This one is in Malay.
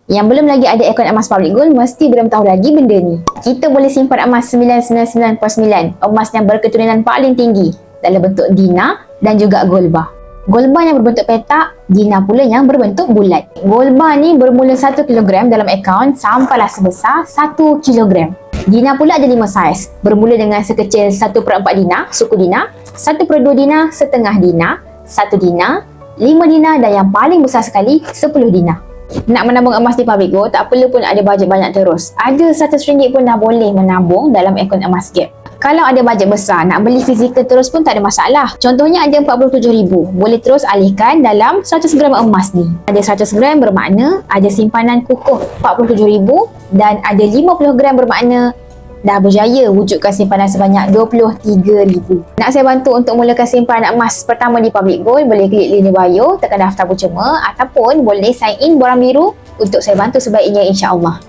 Yang belum lagi ada akaun emas Public Gold mesti belum tahu lagi benda ni. Kita boleh simpan emas 999.9, emas yang berketurunan paling tinggi dalam bentuk dinar dan juga gold bar. Gold bar yang berbentuk petak, dinar pula yang berbentuk bulat. Gold bar ni bermula 1 kg dalam akaun sampailah sebesar 1 kg. Dinar pula ada 5 saiz, bermula dengan sekecil 1/4 dinar, suku dinar, 1/2 dinar, setengah dinar, 1 dinar, 5 dinar dan yang paling besar sekali 10 dinar. Nak menabung emas di Public Gold tak perlu pun ada bajet banyak terus. Ada RM100 pun dah boleh menabung dalam akaun emas Gap. Kalau ada bajet besar nak beli fizikal terus pun tak ada masalah. Contohnya ada RM47,000, boleh terus alihkan dalam 100 gram emas ni. Ada 100 gram bermakna ada simpanan kukuh RM47,000 dan ada 50 gram bermakna dah berjaya wujudkan simpanan sebanyak RM23,000. Nak saya bantu untuk mulakan simpanan emas pertama di Public Gold, boleh klik link di bio, tekan daftar percuma ataupun boleh sign in borang biru untuk saya bantu sebaiknya, insya-Allah.